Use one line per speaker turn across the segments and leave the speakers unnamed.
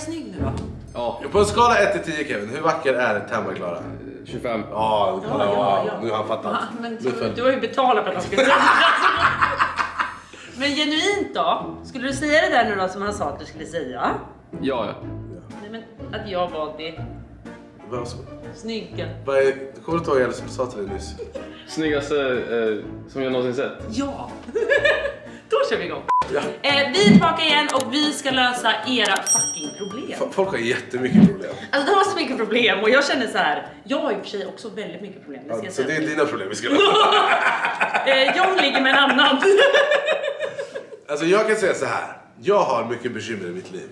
snygg nu då?
Ja.
På en skala 1-10 Kevin, hur vacker är Tamara Klara?
25.
Ja,
Ja.
nu har han fattat.
Men du har ju betalat för att han ska säga. Men genuint då? Skulle du säga det där nu då som han sa att du skulle säga?
Ja.
Nej men att jag var det
Vad så?
snygga.
Kommer du inte ihåg som du sa till dig nyss?
Snyggaste som jag någonsin sett.
Ja! Då kör vi igång.
Ja.
Vi är tillbaka igen och vi ska lösa era fucking problem.
Folk har jättemycket problem.
Alltså de har så mycket problem och jag känner så här. Jag har i och för sig också väldigt mycket problem. Det ska jag
Så
säga.
det är dina problem vi ska lösa.
John ligger med en annan.
Alltså jag kan säga så här. Jag har mycket bekymmer i mitt liv.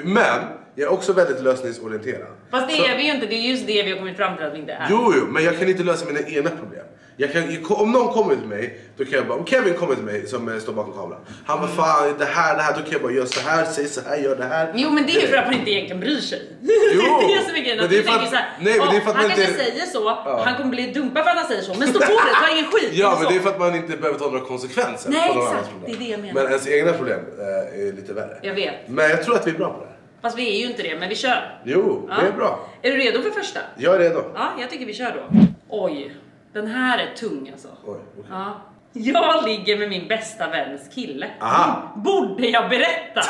Men jag är också väldigt lösningsorienterad.
Fast det är vi ju inte, det är just det vi har kommit fram till att vi inte är.
Jo, men jag kan inte lösa mina egna problem. Om någon kommer till mig, då kan jag bara... Om Kevin kommer till mig som står bakom kameran. Han bara, fan det här, då kan jag bara göra så här, säg så här, gör det här.
Jo, men det är ju för att man inte egentligen bryr sig.
Jo,
det är så mycket att du tänker så här.
Nej, men det är för att
han
man
kanske
inte...
säger så, han kommer bli dumpad för att han säger så. Men stå på det, ta ingen skit.
Ja, men det är för att man inte behöver ta några konsekvenser.
Nej,
på någon
exakt,
annans problem.
det är det jag menar.
Men ens egna problem är lite värre.
Jag vet.
Men jag tror att vi är bra på det.
Fast vi är ju inte det, men vi kör.
Jo, det är bra.
Är du redo för första?
Jag är redo.
Ja, jag tycker vi kör då. Oj, den här är tung alltså.
Oj, okay.
Ja. Jag ligger med min bästa väns kille.
Aha.
Borde jag berätta?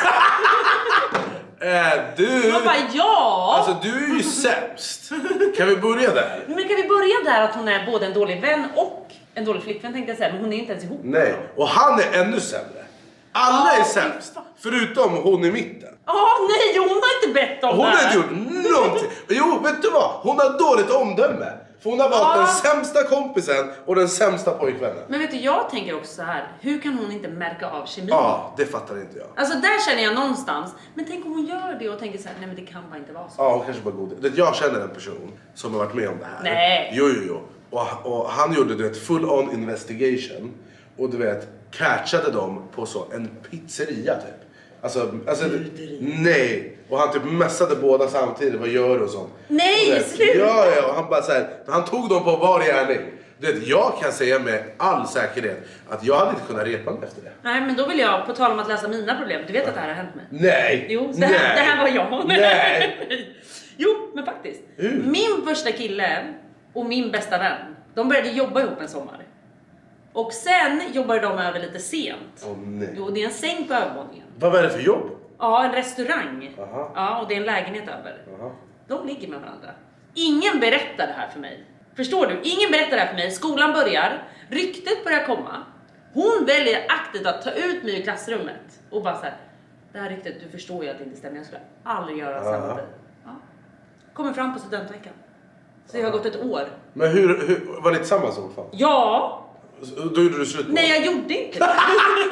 Du...
Jag bara, ja!
Alltså du är ju sämst. Kan vi börja där?
Men kan vi börja där att hon är både en dålig vän och en dålig flickvän tänkte jag säga. Men hon är inte ens ihop.
Nej, och han är ännu sämre. Alla är sämst. Förutom hon i mitten.
Nej, hon har inte bett om
Hon
det
har
här.
inte gjort någonting. Jo, vet du vad? Hon har dåligt omdöme. För hon har valt den sämsta kompisen och den sämsta pojkvännen.
Men vet du, jag tänker också så här. Hur kan hon inte märka av kemin?
Ja, det fattar inte jag.
Alltså där känner jag någonstans. Men tänk om hon gör det och tänker så här. Nej, men det kan bara inte vara så.
Ja, hon kanske bara god. Jag känner en person som har varit med om det här.
Nej.
Jo. Och han gjorde det full on investigation. Och du vet, catchade dem på så en pizzeria typ. Alltså nej. Och han typ mässade båda samtidigt, vad gör du och sånt.
Nej, sluta!
Ja, och han bara så här, han tog dem på var gärning. Du vet, jag kan säga med all säkerhet att jag hade inte kunnat repa mig efter det.
Nej, men då vill jag, på tal om att lösa mina problem. Du vet att det här har hänt mig?
Nej!
Jo, det här var jag.
Nej!
Jo, men faktiskt.
Hur?
Min första kille och min bästa vän, de började jobba ihop en sommar. Och sen jobbade de över lite sent.
Nej.
Jo, det är en säng på övervåningen.
Vad var det för jobb?
Ja, en restaurang.
Aha.
Ja, och det är en lägenhet över.
Aha.
De ligger med varandra. Ingen berättar det här för mig. Förstår du? Ingen berättar det här för mig. Skolan börjar. Ryktet börjar komma. Hon väljer aktivt att ta ut mig ur klassrummet. Och bara så här. Det här ryktet, du förstår ju att det inte stämmer. Jag skulle aldrig göra samma tid. Ja. Kommer fram på studentveckan. Så jag har gått ett år.
Men hur var ni tillsammans fortfarande?
Ja.
Då gjorde du slut på.
Nej, jag gjorde inte det.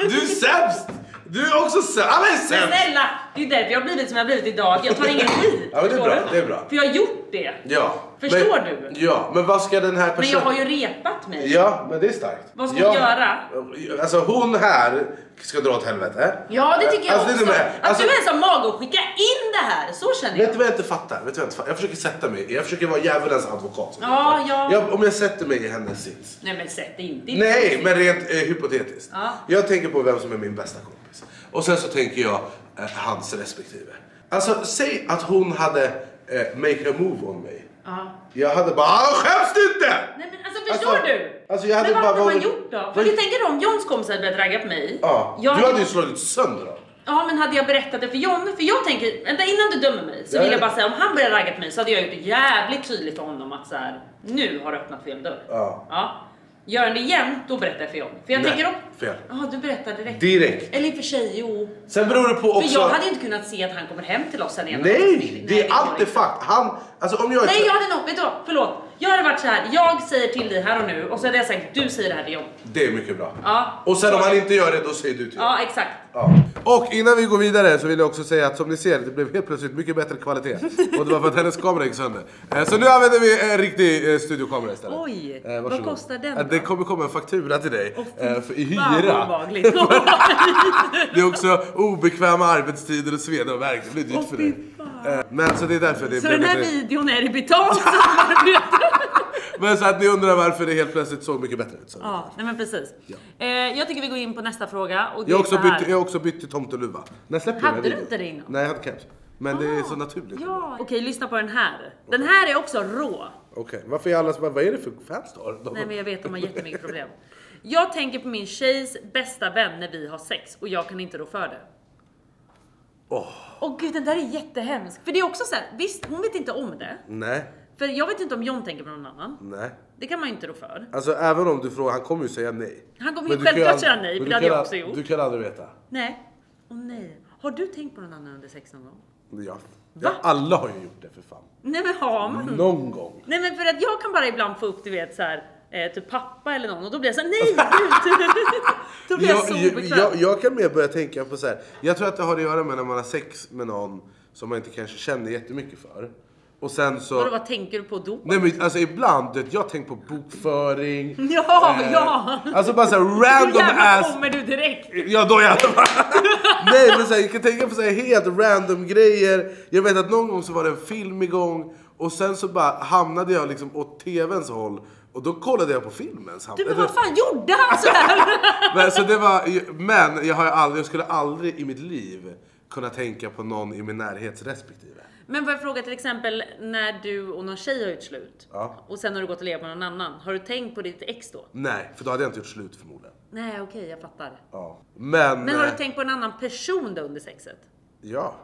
Du är sämst! Du är också sämst! Alla är
Men
sämst!
snälla, det är därför jag har blivit som jag har blivit idag. Jag tar ingen skit.
Ja, men det är
förstår
bra,
du?
det är bra.
För jag har gjort det.
Ja.
Förstår
men,
du?
Ja, men vad ska den här
Men
personen...
jag har ju repat mig.
Ja, men det är starkt.
Vad ska hon göra?
Alltså hon här ska dra åt helvete.
Ja, det tycker jag
Alltså,
också.
det är med.
Att
Alltså,
du ens har mag att skicka in det här. Så känner jag.
vet du vad jag inte fattar? Jag försöker sätta mig. Jag försöker vara djävulens advokat.
Ja.
Om jag sätter mig i hennes sits.
Nej, men sätt det inte i
Nej,
din
men rent hypotetiskt.
Ja.
Jag tänker på vem som är min bästa kompis. Och sen så tänker jag hans respektive. Alltså, säg att hon hade make a move on mig.
Ja.
Jag hade bara, skäms du inte?
Nej, men alltså förstår du?
Alltså jag hade
Men vad
bara
hade man gjort då? För du tänker om Johns kompisar hade börjat ragga på mig.
Ja,
Jag
du hade ju slagit sönder dem.
Ja, men hade jag berättat det för John? För jag tänker, vänta, innan du dömer mig så
Ja,
vill jag
ja.
bara säga, om han börjar ragga på mig så hade jag gjort det jävligt tydligt för honom att så här, nu har du öppnat fel dörr.
Ja.
Gör han det igen, då berättar jag för John. För jag
Nej,
tänker
fel.
Ja, du berättar direkt.
Direkt.
Eller i och för sig, jo.
Sen beror det på också...
För jag hade inte kunnat se att han kommer hem till oss sen igen.
Nej, det är
går
alltid
inte.
fakt. Han, alltså om jag...
Nej, jag hade nog, vet du vad, förlåt. Jag hade varit så här, jag säger till dig här och nu och så hade jag sagt, du säger det här till John.
Det är mycket bra.
Ja.
Och sen om han inte gör det, då säger du till.
Ja, exakt.
Ja. Och innan vi går vidare så vill jag också säga att som ni ser, det blev helt plötsligt mycket bättre kvalitet. Och det var för att hennes kamera gick sönder. Så nu använder vi en riktig studiokamera istället.
Oj,
varsågod.
vad kostar den då?
Det kommer komma en faktura till dig för i
Vad
hyra.
obehagligt.
Det är också obekväma arbetstider och sveda och värk. Det blir dyrt för dig. Men så det är därför det
Så
blev
den här
lite...
videon är i betalt.
Men så att ni undrar varför det helt plötsligt såg mycket bättre ut. Så.
Ja, nej men precis.
Ja.
Jag tycker vi går in på nästa fråga. Och det
Jag
är så här.
har också bytt till tomteluva. När släpper
Hade
den här
du
videon?
inte det innan?
Nej, jag hade caps. Men det är så naturligt.
Ja. Okej, lyssna på den här. Den här är också rå.
Okej, varför är alla vad är det för fans då?
Nej, men jag vet, de har jättemycket problem. Jag tänker på min tjejs bästa vän när vi har sex och jag kan inte rå för det. Åh gud, den där är jättehemsk. För det är också så här, visst, hon vet inte om det.
Nej.
För jag vet inte om John tänker på någon annan.
Nej.
Det kan man ju inte rå för.
Alltså även om du frågar, han kommer ju säga nej.
Han kommer ju självklart säga nej, för det hade jag också gjort.
Du kan aldrig veta.
Nej. Åh nej. Har du tänkt på någon annan under sex någon gång?
Ja, alla har ju gjort det för fan.
Nej, men har man?
Någon gång.
Nej, men för att jag kan bara ibland få upp, du vet, så här, typ pappa eller någon, och då blir jag så här, nej gud. Då blir jag så obekväm.
Jag kan mer börja tänka på så här. Jag tror att det har att göra med när man har sex med någon som man inte kanske känner jättemycket för. Och sen så...
Vad tänker du på då?
Nej, men alltså ibland, jag tänker på bokföring.
Ja.
Alltså bara så här random ass...
kommer du direkt.
Ja, då jävlar. Nej, men så här, jag kan tänka på så här helt random grejer. Jag vet att någon gång så var det en film igång. Och sen så bara hamnade jag liksom åt tvns håll. Och då kollade jag på filmen.
Du, men vad fan gjorde han så här?
Men jag skulle aldrig i mitt liv kunna tänka på någon i min närhetsrespektive.
Men vad jag frågar till exempel när du och någon tjej har gjort slut.
Ja.
Och sen har du gått och levt med någon annan. Har du tänkt på ditt ex då?
Nej, för då hade jag inte gjort slut förmodligen.
Nej, okej, jag fattar.
Ja. Men
har du tänkt på en annan person då under sexet?
Ja.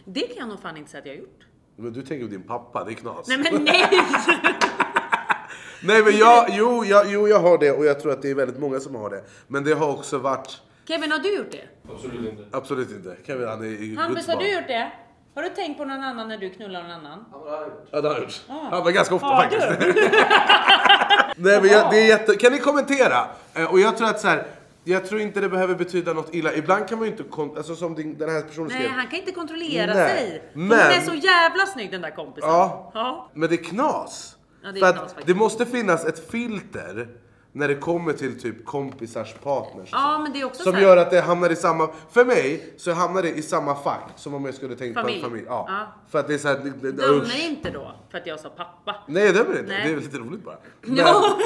Det kan jag nog fan inte säga att jag har gjort.
Men du tänker på din pappa, det är knas.
Nej, men nej!
Nej, men jag har det, och jag tror att det är väldigt många som har det. Men det har också varit...
Kevin, har du gjort det?
Absolut inte.
Absolut inte. Kevin, han är
Hampus, har du gjort det? Har du tänkt på någon annan när du knullar någon annan?
Ja, det har jag gjort. Ja, men ganska ofta faktiskt. Nej, men
det
är jätte... Kan ni kommentera? Och jag tror att så här... Jag tror inte det behöver betyda något illa. Ibland kan man ju inte... Alltså som den här personen skrev.
Nej, han kan inte kontrollera sig.
Men...
Hon är så jävla snygg, den där kompisen.
Ja. Men det är knas.
Ja, det är
för
knas,
att
faktiskt.
det måste finnas ett filter när det kommer till typ kompisars partners.
Ja, men det är också
som
så här...
gör att det hamnar i samma... För mig så hamnar det i samma fack som om jag skulle tänka på en familj. Ja. För att det är så här...
Dömer inte då för att jag sa pappa.
Nej, det är inte.
Nej.
Det är lite roligt bara. Men,
Ja.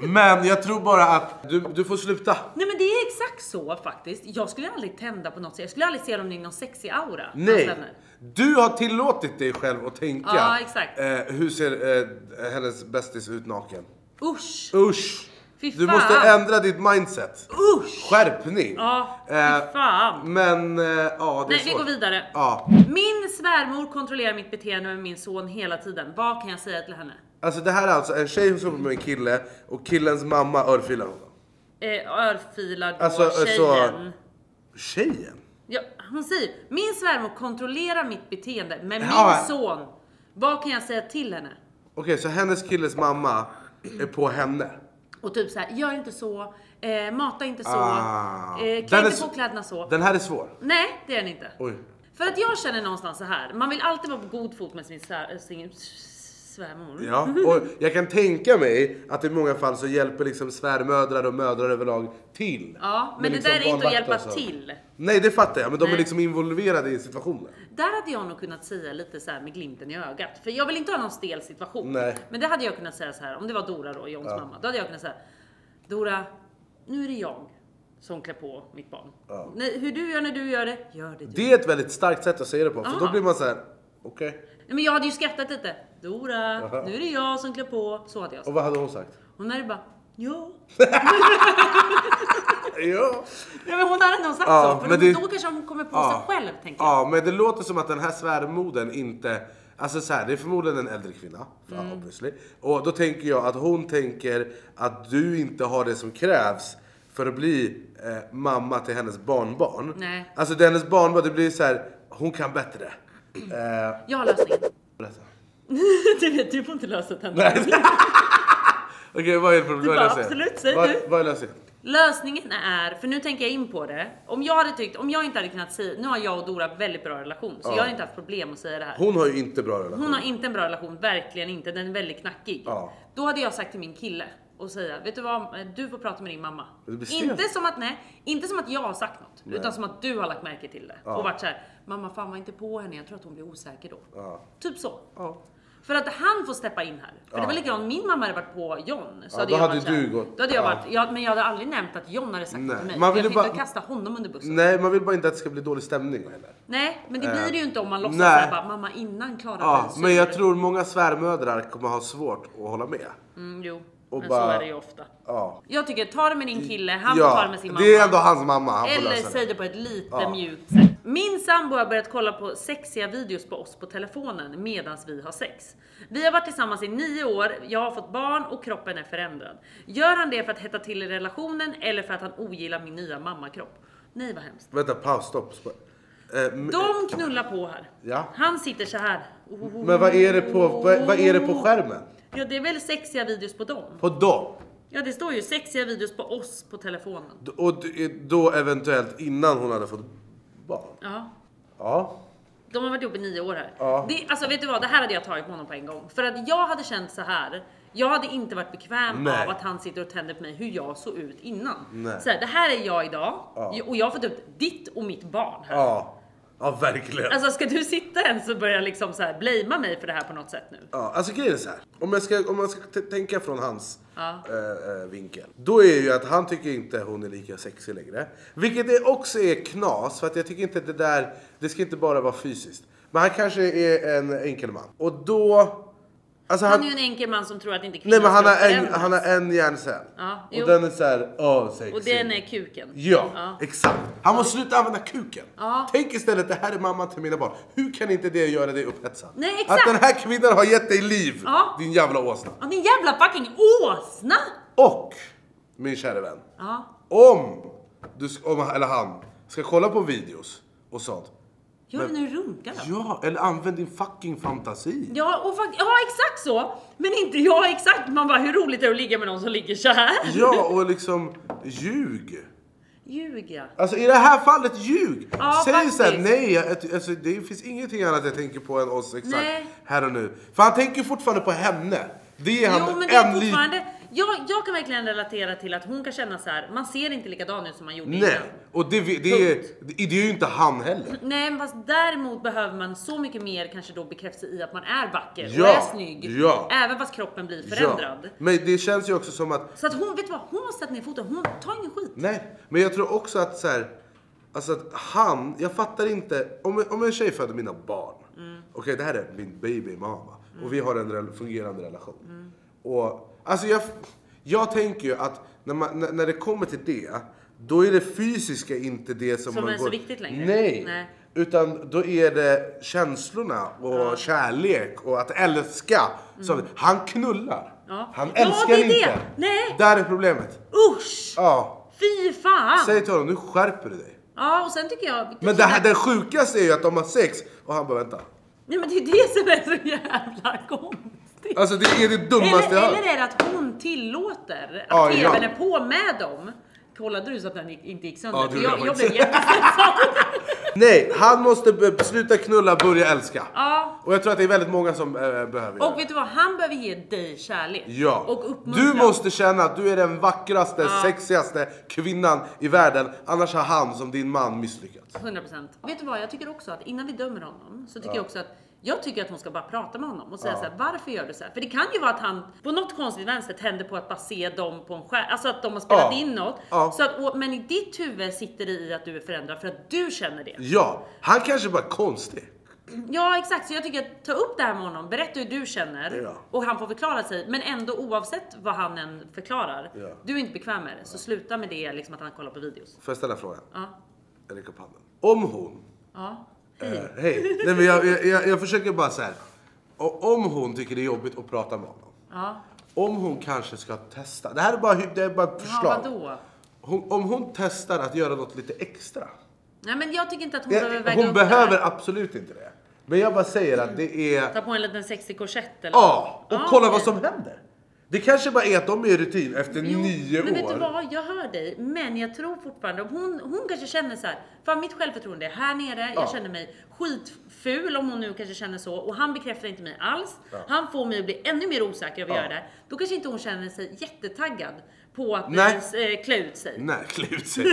men jag tror bara att du får sluta.
Nej, men det är exakt så faktiskt. Jag skulle aldrig tända på något. Jag skulle aldrig se dem i någon sexig aura.
Nej. Du har tillåtit dig själv att tänka.
Ja, exakt.
Hur ser hennes bästis ut naken?
Usch. Fy
Du
fan.
måste ändra ditt mindset.
Usch.
Skärpning.
Ja, fy fan.
Men ja, det är
Nej,
svårt.
vi går vidare.
Ja.
Min svärmor kontrollerar mitt beteende med min son hela tiden. Vad kan jag säga till henne?
Alltså det här är alltså en tjej som sover med en kille och killens mamma örfilar honom.
Örfilar då
Alltså,
tjejen.
Tjejen?
Ja, hon säger, min svärmor kontrollerar mitt beteende med min son. Vad kan jag säga till henne?
Okej, så hennes killes mamma är på henne.
Och typ så här, gör inte så, mata inte så, klä inte på kläderna så.
Den här är svår.
Nej, det är den inte.
Oj.
För att jag känner någonstans så här, man vill alltid vara på god fot med sin svärmor.
Ja, och jag kan tänka mig att i många fall så hjälper liksom svärmödrar och mödrar överlag till.
Ja, men det
liksom
där är inte att hjälpa
barnvakt och så.
till.
Nej, det fattar jag, men de
Nej.
är liksom involverade i situationen.
Där hade jag nog kunnat säga lite så här med glimten i ögat. För jag vill inte ha någon stel situation.
Nej.
Men det hade jag kunnat säga så här, om det var Dora då, Johns mamma. Då hade jag kunnat säga, Dora, nu är det jag som klär på mitt barn.
Ja.
Hur du gör när du gör det, gör det du.
Det är ett väldigt starkt sätt att säga det på, för då blir man så här: okej.
Nej, men jag hade ju skrattat lite. Dora, nu är det jag som klär på. Så hade jag sagt.
Och vad hade hon sagt?
Hon hade bara, ja.
Ja.
Nej, men hon hade nog sagt
Ja,
så. För
men
då kanske hon kommer på sig själv, tänker jag.
Ja, men det låter som att den här svärmodern inte... Alltså så här, det är förmodligen en äldre kvinna, obviously. Och då tänker jag att hon tänker att du inte har det som krävs för att bli mamma till hennes barnbarn.
Nej.
Alltså det hennes barnbarn, det blir så här, hon kan bättre.
Jag har lösningen.
Berätta.
Du får inte lösa det.
Nej. Okej, vad är det problemet?
Du bara, absolut, säg du.
Vad är lösningen?
Lösningen är, för nu tänker jag in på det. Om jag inte hade kunnat säga, nu har jag och Dora väldigt bra relation. Så jag har inte haft problem att säga det här.
Hon har ju inte bra relation.
Hon har inte en bra relation, verkligen inte. Den är väldigt knackig.
Ja.
Då hade jag sagt till min kille och säga, vet du vad, du får prata med din mamma.
Det blir stelt.
Inte som att jag har sagt något, utan som att du har lagt märke till det. Och varit så här, mamma fan var inte på henne, jag tror att hon blir osäker då.
Ja.
Typ så.
Ja.
För att han får steppa in här. För det var likadant, min mamma hade varit på John. Så
då hade du gått.
Då hade jag varit, men jag hade aldrig nämnt att John hade sagt det till mig.
Man vill
jag fick
bara
inte kasta honom under bussen.
Nej, man vill bara inte att det ska bli dålig stämning heller.
Nej, men det blir det ju inte om man låtsas
nej.
såhär bara, mamma innan Klara
Ja, men jag tror många svärmödrar kommer ha svårt att hålla med.
Jo,
Och
men
bara,
så är det ju ofta.
Ja.
Jag tycker, ta det med din kille, han får ta det med sin mamma.
Det är ändå hans mamma, han får
eller
lösa
säg
det.
det på ett lite mjukt sätt. Min sambo har börjat kolla på sexiga videos på oss på telefonen medan vi har sex. Vi har varit tillsammans i 9 år, jag har fått barn och kroppen är förändrad. Gör han det för att hetta till i relationen eller för att han ogillar min nya mammakropp? Nej, vad hemskt.
Vänta, paus, stopp.
De knullar på här.
Ja.
Han sitter så här.
Men vad är det på skärmen?
Ja, det är väl sexiga videos på dem.
På dem?
Ja, det står ju sexiga videos på oss på telefonen.
Och då eventuellt innan hon hade fått barn?
Ja.
Ja.
De har varit ihop i 9 år här.
Ja.
Alltså vet du vad, det här hade jag tagit på honom på en gång. För att jag hade känt så här. Jag hade inte varit bekväm
Nej.
av att han sitter och tänder på mig hur jag såg ut innan.
Nej.
Så här, det här är jag idag. Och jag har fått upp ditt och mitt barn här.
Ja, verkligen.
Alltså ska du sitta ens och börja liksom så här blamea mig för det här på något sätt nu?
Ja, alltså grejen är så här. Om man ska tänka från hans vinkel. Då är ju att han tycker inte hon är lika sexig längre. Vilket det också är knas. För att jag tycker inte att det ska inte bara vara fysiskt. Men han kanske är en enkel man. Och då... Alltså
han är ju en enkel man som tror att inte
nej,
kvinnor
men han har en hjärncell.
Ja,
och den är såhär, sexig.
Och den är kuken.
Ja, exakt. Han måste sluta använda kuken.
Ja.
Tänk istället, det här är mamma till mina barn. Hur kan inte det göra dig upphetsad?
Nej, exakt.
Att den här kvinnan har gett dig liv.
Ja.
Din jävla åsna.
Ja, din jävla fucking åsna!
Och, min kära vän.
Ja.
Om eller han ska kolla på videos och sånt.
Gör det när du runkar då?
Ja, eller använd din fucking fantasi.
Ja, exakt så. Men inte exakt. Man bara, hur roligt är det att ligga med någon som ligger så här?
Ja, och liksom ljuga.
Ljuga.
Alltså i det här fallet ljug.
Ja,
säg
faktiskt.
såhär, nej, alltså, det finns ingenting annat jag tänker på än oss exakt
Nej.
här och nu. För han tänker fortfarande på henne. Det är han
Jo, men det är fortfarande... Jag kan verkligen relatera till att hon kan känna så här. Man ser inte likadan ut som man gjorde
Nej,
innan.
och det är ju inte han heller.
Nej, men fast däremot behöver man så mycket mer kanske då bekräftelse i att man är vacker
Ja,
och är snygg.
ja.
Även fast kroppen blir förändrad.
Ja. Men det känns ju också som att...
Så att hon, vet du vad? Hon måste sätta ner foten. Hon tar ingen skit.
Nej, men jag tror också att så här, alltså att jag fattar inte, om en tjej föder mina barn. Okej, det här är min babymamma. Och vi har en fungerande relation. Och alltså jag tänker ju att när det kommer till det, då är det fysiska inte det som man
är så viktigt längre.
Nej. Utan då är det känslorna och kärlek och att älska. Så han knullar.
Ja.
Han
Ja,
älskar
det är
inte.
det. Nej.
Där är problemet.
Usch!
Ja.
Fy fan!
Säg till honom, nu skärper du dig.
Ja, och sen tycker jag...
Men det sjukaste är ju att de har sex och han bara vänta.
Nej, men det är det som är så jävla konstigt.
Alltså det är det dummaste jag har.
Eller är det att hon tillåter
Ja,
att tvn
ja.
är på med dem? Kollade du så att den inte gick sönder?
Ja,
För
det
jag
gjorde jag
blev jättestressad.
Nej, han måste sluta knulla, börja älska.
Ja.
Och jag tror att det är väldigt många som behöver göra.
Och vet du vad? Han behöver ge dig kärlek.
Ja.
Och uppmuntran.
Du måste känna att du är den vackraste, sexigaste kvinnan i världen. Annars har han som din man misslyckats.
100%. Vet du vad? Jag tycker också att innan vi dömer honom så tycker jag också att jag tycker att hon ska bara prata med honom och säga så här, varför gör du så här? För det kan ju vara att han på något konstigt vänster tänder på att bara se dem på en skärm. Alltså att de har spelat in något. Så att, men i ditt huvud sitter det i att du är förändrad för att du känner det.
Ja, han kanske bara är konstig.
Ja, exakt. Så jag tycker att ta upp det här med honom. Berätta hur du känner.
Ja.
Och han får förklara sig. Men ändå oavsett vad han än förklarar.
Ja.
Du är inte bekväm med det. Så sluta med det liksom att han kollar på videos.
Får jag ställa frågan?
Ja.
Jag räcker upp handen. Om hon...
Ja.
Hej. Nej, men jag försöker bara så här. Om hon tycker det är jobbigt att prata med honom.
Ja.
Om hon kanske ska testa. Det här är bara ett förslag.
Ja, vadå?
Om hon testar att göra något lite extra.
Nej, men jag tycker inte att hon behöver väga
Hon
upp
behöver
det här.
absolut inte det. Men jag bara säger att det är...
Ta på en liten sexig korsett eller?
Ja, och kolla vad
okej.
som händer. Det kanske bara är att de är i rutin efter 9 år.
Men vet du vad? Jag hör dig. Men jag tror fortfarande hon kanske känner så här. För mitt självförtroende är här nere. Jag känner mig skitful om hon nu kanske känner så. Och han bekräftar inte mig alls. Han får mig att bli ännu mer osäker av att göra det. Då kanske inte hon känner sig jättetaggad på att klä ut sig.
Nej, klä ut sig.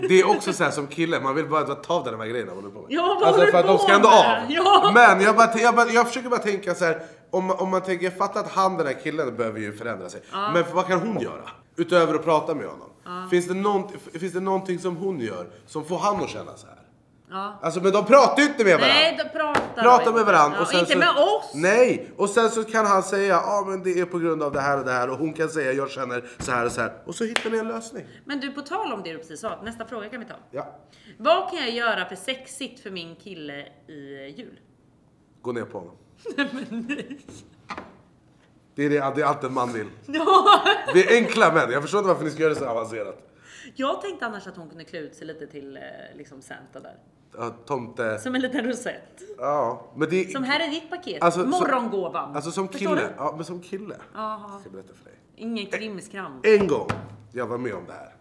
Det är också så här som kille, man vill bara ta av de här grejerna.
Ja, vad
alltså för att de ska ändå av.
Ja.
Men jag försöker bara tänka så här, om man tänker, fatta att han, den här killen, behöver ju förändra sig. Ja. Men vad kan hon göra? Utöver att prata med honom. Ja. Finns det någonting som hon gör som får han att känna så här? Ja. Alltså, men de pratar ju inte med varandra.
Nej, de pratar
med varandra.
Ja, och sen inte så, med oss.
Nej, och sen så kan han säga, men det är på grund av det här och det här. Och hon kan säga, jag känner så här och så här. Och så hittar ni en lösning.
Men du, på tal om det du precis sa, nästa fråga kan vi ta.
Ja.
Vad kan jag göra för sexigt för min kille i jul?
Gå ner på honom. Men nej. Det är allt en man vill.
Ja.
Vi är enkla män. Jag förstår inte varför ni ska göra det så avancerat.
Jag tänkte annars att hon kunde klä ut sig lite till liksom Santa där.
Ja, tomte.
Som en liten rosett.
Ja, men det...
Som här är ditt paket.
Alltså,
morgongåvan.
Alltså som
Förstår
kille.
du?
Ja, men som kille.
Aha.
Jag ska berätta för dig.
Ingen krimskram.
En gång jag var med om det här.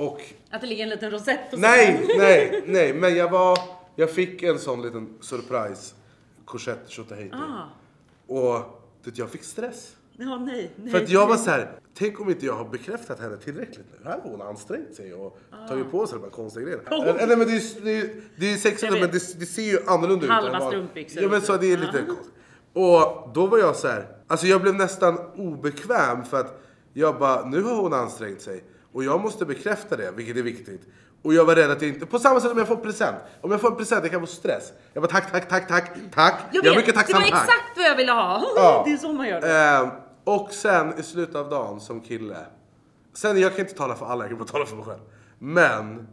Och...
Att det ligger en liten rosett på
Nej. Men jag fick en sån liten surprise. Korsett, tjotahejti. Och jag fick stress.
Ja, nej.
För att jag var så här, tänk om inte jag har bekräftat henne tillräckligt nu. Här har hon ansträngt sig och tagit på sig de här konstiga grejerna. Eller men det är sexigt, men det ser ju annorlunda ut.
Halva strumpbyxor.
Ja, men så det är lite konstigt. Och då var jag så här, alltså jag blev nästan obekväm för att jag bara, nu har hon ansträngt sig. Och jag måste bekräfta det, vilket är viktigt. Och jag var rädd att jag inte... På samma sätt om jag får present. Om jag får en present, jag kan få stress. Jag bara tack. Jag är mycket tacksam,
det var exakt vad jag ville ha.
Ja.
Det är så man gör det.
Och sen i slutet av dagen som kille. Sen jag kan inte tala för alla, jag kan bara tala för mig själv. Men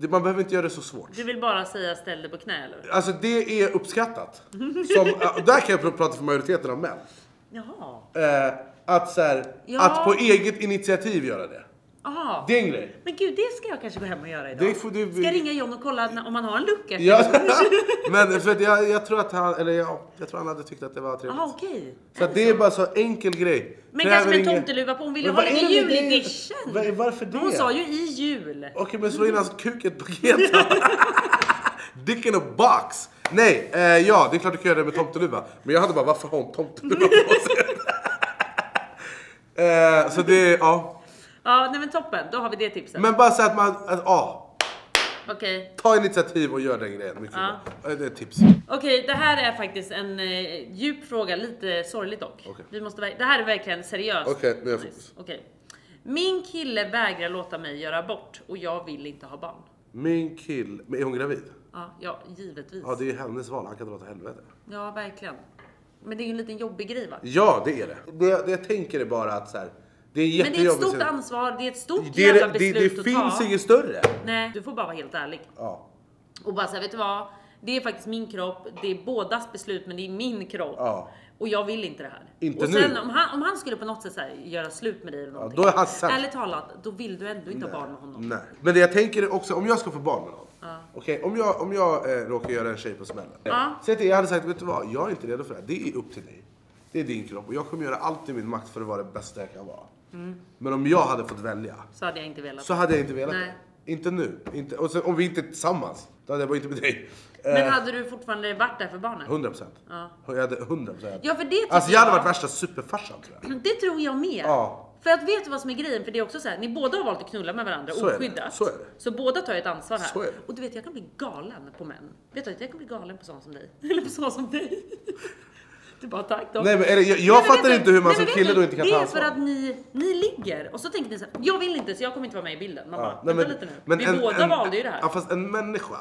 man behöver inte göra det så svårt.
Du vill bara säga ställ dig på knä eller?
Alltså det är uppskattat. Där kan jag prata för majoriteten av män.
Jaha.
Att så här, att på eget initiativ göra det.
Aha.
Det är en grej.
Men gud, det ska jag kanske gå hem och göra idag. Ska jag ringa John och kolla om han har en lucka?
Ja. Men för att jag tror att han hade tyckt att det var trevligt.
Aha, okej.
Så att det är bara så enkel grej.
Men kanske med en tomteluva på, hon vill ju ha lite juledition.
Varför det?
Hon sa ju i jul.
Okej, men slå in hans kuk i ett paket. Dick in a box. Nej, det är klart du kan göra det med tomteluva. Men jag hade bara, varför har hon tomteluva på sig? Så det,
Ja, nej men toppen. Då har vi det tipset.
Men bara så att man,
Okej.
Ta initiativ och gör den grejen. Mycket bra. Det är ett tips.
Okej, det här är faktiskt en djup fråga. Lite sorgligt dock.
Okay.
Det här är verkligen seriöst.
Okej, nu är jag fokus.
Okej. Min kille vägrar låta mig göra abort och jag vill inte ha barn.
Min kille, men är hon gravid?
Ja, givetvis.
Ja, det är hennes val. Han kan dra till helvete.
Ja, verkligen. Men det är ju en liten jobbig grej, va?
Ja, det är det. Det jag tänker är bara att så här, det är jättejobbigt.
Men det är ett stort ansvar, det är ett stort jävla beslut
det
att ta.
finns inget större.
Nej, du får bara vara helt ärlig.
Ja.
Och bara säga, vet du vad? Det är faktiskt min kropp, det är bådas beslut, men det är min kropp.
Ja.
Och jag vill inte det här.
Inte
och sen
nu.
Om han skulle på något sätt så här, göra slut med dig eller någonting.
Då är han sämst.
Ärligt talat, då vill du ändå inte ha barn med honom.
Nej. Men det jag tänker är också, om jag ska få barn med någon. Okej, om jag råkar göra en tjej på smällen. Så jag hade sagt, vet du vad? Jag är inte redo för det här. Det är upp till dig. Det är din kropp. Och jag kommer göra allt i min makt för att vara det bästa jag kan vara. Men om jag hade fått välja.
Så hade jag inte velat.
Nej. Det. Inte nu. Och sen, om vi inte är tillsammans. Då hade jag bara inte med dig.
Men hade du fortfarande varit där för barnet?
100%.
Ja.
Jag hade 100%.
Ja, för det
alltså jag hade varit värsta superfarsan, tror jag.
Det tror jag med.
Ja.
För att vet du vad som är grejen? För det är också så här, ni båda har valt att knulla med varandra oskyddat.
Så är det.
Så båda tar ett ansvar här.
Så är det.
Och du vet, jag kan bli galen på män. Vet du, jag kan bli galen på sån som dig. Eller på sån som dig. Du bara tack då.
Nej, men jag fattar inte hur man som kille då inte kan ta ansvar.
Det är för att ni ligger och så tänker ni så här, jag vill inte så jag kommer inte vara med i bilden. Man bara, vänta lite nu.
Men
vi båda valde ju det här.
Ja, fast en människa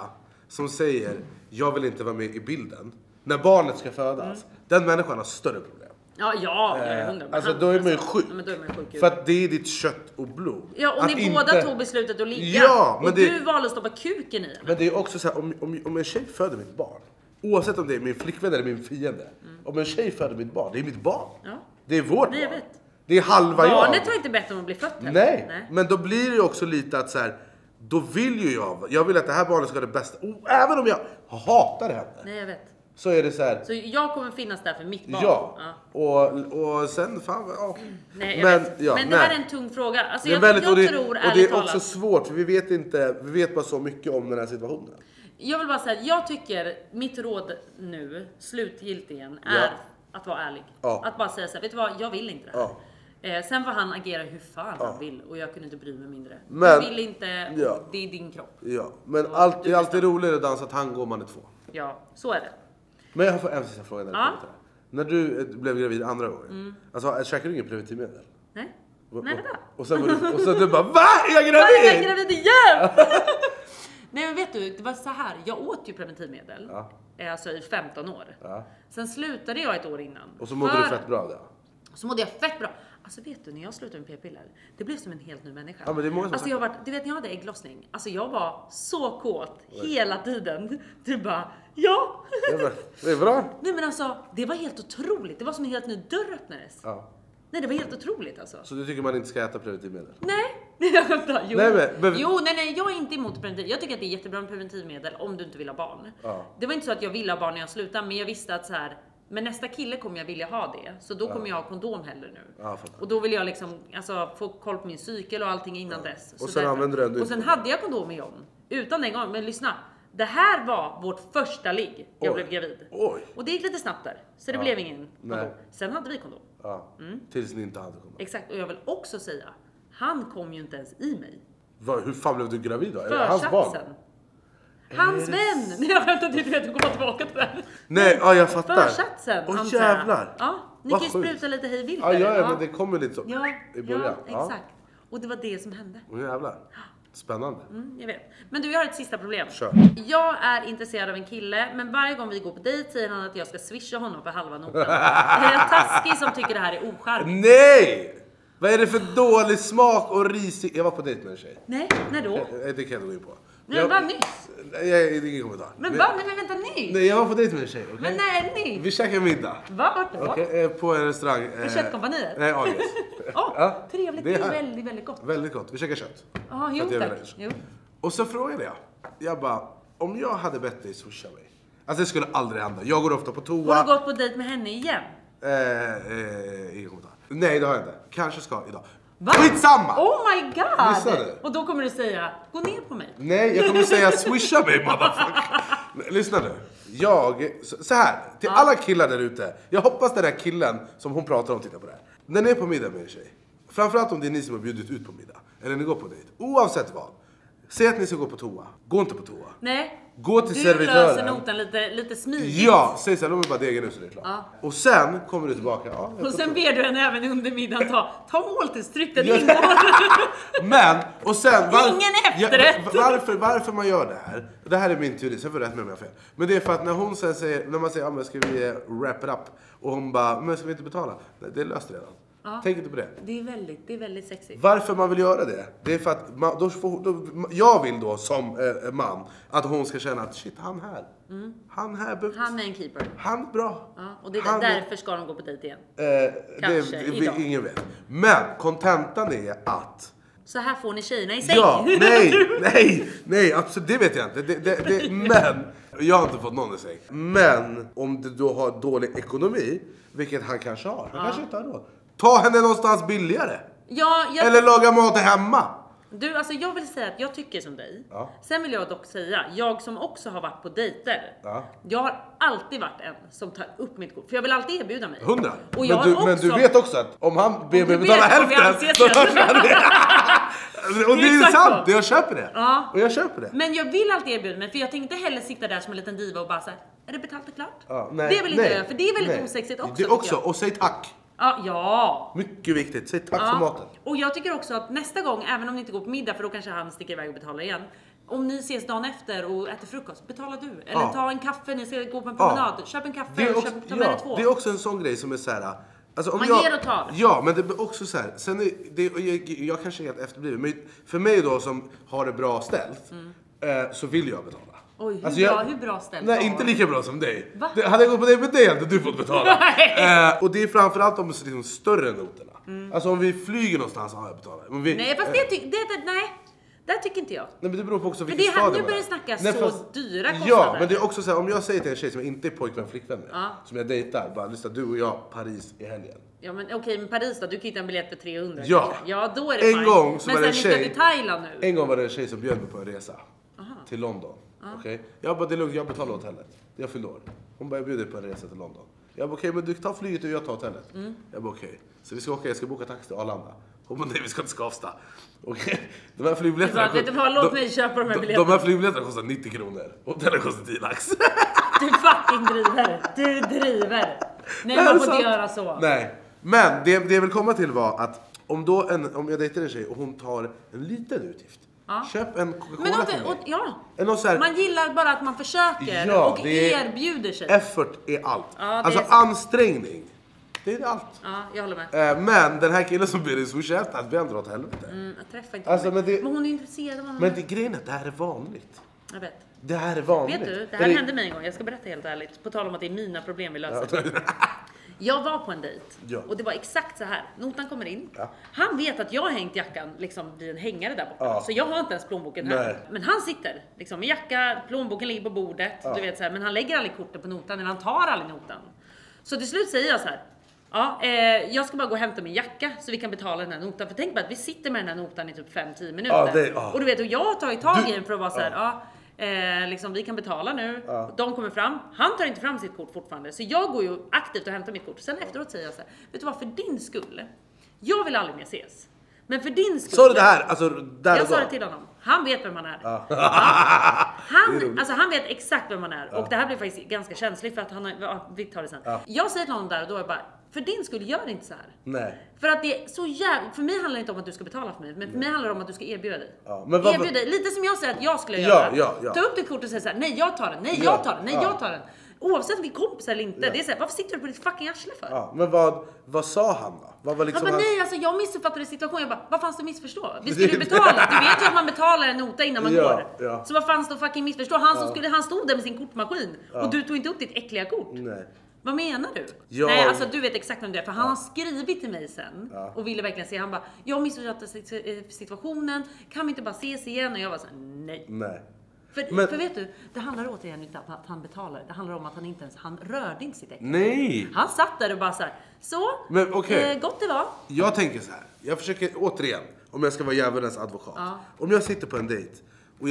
som säger jag vill inte vara med i bilden när barnet ska födas, den människan har större problem.
Ja, 100%.
Alltså då är man ju sjuk.
Ja, men då är man sjuk.
För att det är ditt kött och blod.
Ja, och ni båda tog beslutet att ligga.
Ja, men
och du valde att stoppa kuken i henne.
Men det är också så här, om en tjej föder mitt barn, oavsett om det är min flickvän eller min fiende. Om en tjej föder mitt barn, det är mitt barn. Ja. Det är vårt barn.
Jag vet.
Det är halva jag.
Barnet har inte bett om att bli fött heller.
Nej, men då blir det ju också lite att så här, då vill ju jag vill att det här barnet ska ha det bästa. Och även om jag hatar henne.
Nej, jag vet.
Så är det så här.
Så jag kommer finnas där för mitt barn.
Ja. Och sen fan
Nej, men det här är en tung fråga. Alltså jag tror
och det är också svårt för vi vet bara så mycket om den här situationen.
Jag vill bara säga, jag tycker mitt råd nu slutgiltigen är att vara ärlig. Att bara säga så här, vet du vad, jag vill inte det här. Sen får han agera hur fan han vill och jag kunde inte bry mig mindre.
Men-
Du vill inte,
Ja.
det är din kropp.
Ja, men
Så
det
du
är alltid
bestämmer.
roligare att dansa tango om man är 2.
Ja, så är det.
Men jag har en sista fråga.
Ja.
När du blev gravid andra gången, alltså käkade du inget preventivmedel?
Nej, nej vänta.
Och sen du bara, VA? Är jag
Jag är
gravid?
gravid igen! Nej men vet du, det var så här. Jag åt ju preventivmedel. Alltså i 15 år.
Ja.
Sen slutade jag ett år innan.
Och så mådde du fett bra där.
Så mådde jag fett bra. Alltså vet du, när jag slutade med p-piller, det blev som en helt ny människa.
Ja, men det är många som
alltså jag var, du vet när jag hade ägglossning, alltså jag var så kåt hela tiden. Du bara, ja!
Det är bra.
Nej men alltså, det var helt otroligt. Det var som en helt ny dörr öppnades.
Ja.
Nej, det var helt otroligt alltså.
Så du tycker man inte ska äta preventivmedel?
Nej, jo.
Nej, men-
Jo, nej, jag är inte emot preventiv. Jag tycker att det är jättebra med preventivmedel om du inte vill ha barn.
Ja.
Det var inte så att jag ville ha barn när jag slutade, men jag visste att så här, men nästa kille kommer jag vilja ha det. Så då kommer jag ha kondom hellre nu.
Ja, fattar.
Och då vill jag liksom, alltså, få koll på min cykel och allting innan dess.
Och
Så
sen
därför-
använder du ändå
Och sen
inte.
hade jag kondom med John. Utan den gången, men lyssna. Det här var vårt första ligg. Jag
Oj.
blev gravid.
Oj.
Och det gick lite snabbt där. Så det blev ingen kondom.
Nej.
Sen hade vi kondom.
Ja. Tills ni inte hade kondom.
Exakt, och jag vill också säga, han kom ju inte ens i mig.
Hur fan blev du gravid då? Är det hans barn?
Försatsen. Hans vän! Nej, jag skämtar inte, du vet, du kommer tillbaka till det.
Nej, ja jag fattar.
Försatsen,
Åh
antar jag.
jävlar.
Ja, ni
Vad
kan ju
sjukt.
spruta lite hej vilt.
Ja,
eller?
ja, men det kommer lite så.
Ja,
I början.
ja, exakt. Och det var det som hände.
Åh jävlar. Spännande.
Jag vet. Men du, jag har ett sista problem.
Kör.
Jag är intresserad av en kille, men varje gång vi går på dejt säger han att jag ska swisha honom för halva notan. Är jag taskig som tycker det här är ocharmigt?
Nej! Vad är det för dålig smak och risig... Jag var på dejt med en tjej.
Nej, när då?
Det kan jag inte gå in på.
Men vad nyss?
Nej, det är ingen kommentar.
Men vad? Nej, men vänta nu!
Nej, jag var på dejt med en tjej. Okay?
Men när ni?
Vi käkade middag.
Vart då?
Okej, på en restaurang.
På Köttkompaniet?
Nej, Agis. Ja,
Trevligt,
det
det
är
är
här.
väldigt, väldigt gott.
Väldigt gott. Vi käkade kött.
Ja,
För
jo
att jag är
tack.
överens.
Jo.
Och så frågade jag bara, om jag hade bett dig swisha mig. Alltså det skulle aldrig hända. Jag går ofta på toa.
Har du gått på dejt med henne igen?
Ingen kommentar. Nej, det har jag inte. Kanske ska idag.
Va?
Skitsamma!
Oh my god!
Lyssna nu.
Och då kommer du säga, gå ner på mig.
Nej, jag kommer säga swisha mig, motherfucker. Nej, lyssna nu. Så här, till alla killar där ute. Jag hoppas den där killen som hon pratar om tittar på det här. När ni är på middag med en tjej. Framförallt om det är ni som har bjudit ut på middag. Eller ni går på dejt. Oavsett vad. Säg att ni ska gå på toa. Gå inte på toa.
Nej.
Gå till
du
servitören.
löser notan lite smidigt.
Ja, säg såhär, låt mig bara dega nu så det är klart.
Ja.
Och sen kommer du tillbaka. Ja, jag
Och
tar
sen
toa.
ber du henne även under middagen ta måltidsdryck, den
Ja.
ingår.
Men, och sen...
Ingen efterrätt.
Varför man gör det här? Det här är min teori, sen får du rätt med om jag har fel. Men det är för att när hon sen säger, när man säger, ja men ska vi wrap it up? Och hon bara, men ska vi inte betala? Nej, det är löst redan. Tänk inte på det.
Det är väldigt sexigt.
Varför man vill göra det? Det är för att jag vill då som man att hon ska känna att shit, han här. Han här behövs.
Han är en keeper.
Han är bra.
Ja, och det är
Han
därför ska de gå på dejt igen.
Det
idag.
ingen vet. Men kontentan är att
Så här får ni tjejerna i säng.
ja, nej, absolut, det vet jag inte. Men, jag har inte fått någon i säng. Men om du då har dålig ekonomi, vilket han kanske har. Han kanske inte har råd. Ta henne någonstans billigare.
Ja,
Eller laga mat hemma.
Du, alltså jag vill säga att jag tycker som dig.
Ja.
Sen vill jag dock säga, jag som också har varit på dejter.
Ja.
Jag har alltid varit en som tar upp mitt kort. För jag vill alltid erbjuda mig.
100.
Och jag
Men du vet också att om han ber mig betala
vet, får vi
hälften
anses
så
igen.
hörs han det. Och det är
Exakt
sant,
så.
jag köper det.
Ja.
Och jag köper det.
Men jag vill alltid erbjuda mig, för jag tänkte inte heller sitta där som en liten diva och bara så här, är det betalt och klart?
Ja, nej,
det vill inte
nej,
jag, för det är väldigt
nej.
osexigt också.
Det är
tycker
också,
jag.
och säg tack.
Ja.
Mycket viktigt, säg tack för maten.
Och jag tycker också att nästa gång, även om ni inte går på middag, för då kanske han sticker iväg och betalar igen. Om ni ses dagen efter och äter frukost, betala du. Eller
Ja.
ta en kaffe, ni ska gå på en promenad. Köp en kaffe,
Det är också,
ta med dig två.
det är också en sån grej som är så här. Alltså om
Man
jag,
ger och tar.
Ja, men det är också så här. Sen är jag kanske är helt efterbliven, men för mig då som har det bra ställt så vill jag betala.
Oj, hur,
Alltså
hur bra ställt
Nej,
var
inte
det?
lika bra som dig.
Va?
Hade jag gått på dig med dig hade du fått betala.
Nej.
Och det är framförallt de liksom större noterna. Alltså om vi flyger någonstans har jag betalat. Om vi,
Nej, fast nej, det tycker inte jag.
Nej, men det beror på också
För
vilken
det här,
stadie
nu
man
börjar
är.
snacka
Nej,
så
fast-
dyra kostnader.
Ja, men det är också så här, om jag säger till en tjej som inte är pojkvän, flickvän med,
Ja.
som jag dejtar, bara lyssna, du och jag, Paris i helgen.
Ja, men okej, men Paris då, du kan hitta en biljett för 300.
Ja.
kanske. Ja, då är det
En
fine.
gång så
men
var det
sen
en
ni ska
tjej-
till Thailand nu.
En gång var det en tjej som bjöd mig på en resa till London. Okej? Jag bara, det är lugnt, jag betalar hotellet. Jag fyllde år. Hon bara, jag bjuder dig på en resa till London. Jag bara okej, men du tar flyget och jag tar hotellet. Jag bara okej. Så vi ska åka, jag ska boka taxi till Arlanda. Hon bara nej, vi ska till Skavsta. Okej, de här flygbiljetterna...
Vet du vad, låt mig köpa de här biljetterna.
De här flygbiljetterna kostar 90 kronor. Hotellet kostar 10 lax.
Du fucking driver. Du driver. Nej, man får inte göra så.
Nej, men det jag vill komma till var att om jag dejtar en tjej och hon tar en liten utgift. Köp en Coca-Cola till mig.
Ja. Man gillar bara att man försöker och erbjuder sig.
Effort är allt.
Ja,
alltså ansträngning. Det är allt.
Ja, jag håller med.
Men den här killen som blir i Swishat, att vi ändå åt helvete.
Jag träffar inte
alltså,
men hon är intresserad av honom.
Men det grejen är att det här är vanligt.
Jag vet.
Det här är vanligt.
Vet du, det här hände mig en gång. Jag ska berätta helt ärligt. På tal om att det är mina problem vi löser. Jag var på en dejt och det var exakt så här. Notan kommer in. Han vet att jag har hängt jackan liksom vid en hängare där borta. Så jag har inte ens plånboken här. Men han sitter liksom med jacka, plånboken ligger på bordet. Du vet så här, men han lägger aldrig kortet på notan, eller han tar aldrig notan. Så till slut säger jag så här. Jag ska bara gå och hämta min jacka så vi kan betala den här notan. För tänk bara att vi sitter med den här notan i typ 5-10 minuter. Och du vet, och jag har tagit tag i den för att vara så här. Liksom, vi kan betala nu. De kommer fram. Han tar inte fram sitt kort fortfarande. Så jag går ju aktivt och hämtar mitt kort. Sen efteråt säger jag så här. Vet du vad, för din skull. Jag vill aldrig mer ses. Men för din skull.
Sa du det här? Alltså,
jag sa det till honom. Han vet vem man är. Han vet exakt vem man är. Och det här blir faktiskt ganska känsligt för att han har... vi tar det sen. Jag säger till honom där och då är jag bara... För din skull, gör det inte så här.
Nej.
För att det är så jävligt... För mig handlar det inte om att du ska betala för mig. Men för mig handlar det om att du ska erbjuda dig. Erbjuda dig. Lite som jag säger att jag skulle göra. Ta upp ditt kort och säga så här. Nej, jag tar den. Nej, jag tar den. Nej, jag tar den. Oavsett om vi är kompisar eller inte. Det är så här, varför sitter du på ditt fucking arsle för?
Men vad sa han då? Vad var liksom
han bara, nej, alltså jag missuppfattade situationen. Jag bara, vad fanns det att missförstå? Vi skulle ju betala. Du vet ju att man betalar en nota innan man går. Så vad fanns det att fucking missförstå? Han stod där med sin kortmaskin. Och du tog inte upp ditt äckliga kort.
Nej.
Vad menar du? Nej, alltså du vet exakt vem det är. För han har skrivit till mig sen. Och ville verkligen se. Han bara, jag missförstått situationen. Kan vi inte bara ses igen? Och jag var så här, nej. För vet du, det handlar återigen inte om att han betalar. Det handlar om att han rörde inte sitt äckliga.
Nej.
Han satt där och bara så här.
Men, okay.
Gott det var.
Jag tänker så här. Jag försöker återigen, om jag ska vara djävulens advokat. Om jag sitter på en dejt. Och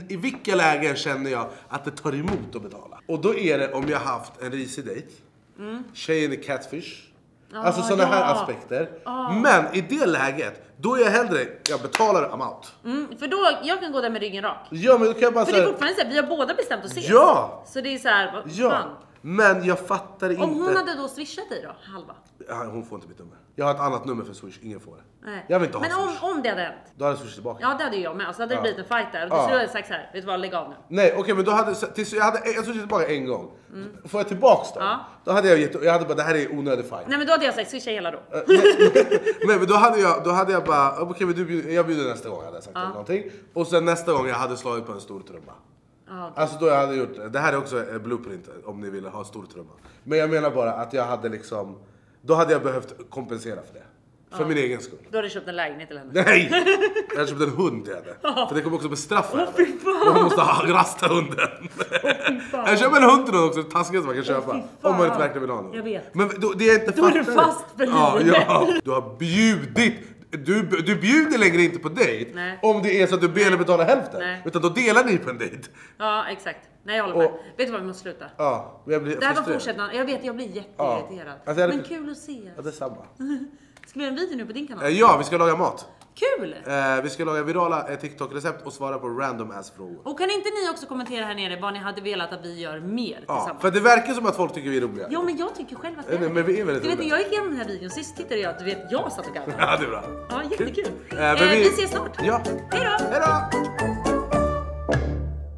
i vilka lägen känner jag att det tar emot att betala? Och då är det om jag haft en risig dejt. Tjejen är catfish. Alltså sådana här aspekter. Men i det läget, då är jag hellre, jag betalar I'm out.
För då, jag kan gå där med ryggen rak.
Ja, men då kan jag bara
för det är fortfarande så här, vi har båda bestämt att ses.
Ja!
Så det är så här, fan.
Men jag fattar inte.
Om hon hade då swishat dig då, halva?
Hon får inte mitt nummer. Jag har ett annat nummer för Swish, ingen får det.
Nej.
Jag vill inte ha
men
Swish.
om det hade hänt?
Då hade Swish tillbaka.
Ja, det hade jag med. Så hade det blivit en fight där. Och då skulle jag sagt så här, vet du vad, lägg av nu.
Nej, okej, men då hade jag swishade tillbaka en gång. Får jag tillbaks då? Då hade jag hade bara, det här är onödig fight.
Nej, men då hade jag sagt, swisha hela då.
Nej, men då hade jag bara, okej, men jag bjuder nästa gång, hade jag sagt någonting. Och sen nästa gång jag hade slagit på en stor trumma. Alltså då jag hade gjort, det här är också en blueprint om ni vill ha en stor trumma. Men jag menar bara att jag hade liksom, då hade jag behövt kompensera för det. För min egen skull.
Du hade köpt en lägenhet till henne?
Nej! Jag hade köpt en hund till henne. För det kommer också bestraffa henne. Jag måste rasta hunden. Jag köper en hund till någon också, taskigt som man kan köpa. Om man inte verkligen vill ha någon.
Jag vet.
Men det är inte
då är du fast för livet.
Du har bjudit. Du bjuder längre inte på dejt.
Nej.
Om det är så att du ber henne betala hälften.
Nej.
Utan då delar ni på en dejt.
Ja, exakt. Nej, jag håller med. Vet du vad, vi måste sluta.
Ja, jag blir
det här var fortsättande. Jag vet, jag blir jätteirriterad.
Alltså,
men kul att se.
Ja, det är samma.
Ska vi göra en video nu på din kanal?
Ja, vi ska laga mat.
Kul!
Vi ska laga virala TikTok-recept och svara på random ass-frågor.
Och kan inte ni också kommentera här nere vad ni hade velat att vi gör mer tillsammans?
För det verkar som att folk tycker vi är roliga.
Ja, men jag tycker själv att det är.
Men vi är väldigt
roliga. Jag gick igenom den här videon, sist tittade jag, du vet, jag satt och garvade.
Ja, det är bra.
Ja, jättekul.
Vi
ses snart.
Ja.
Hej då!
Hej då!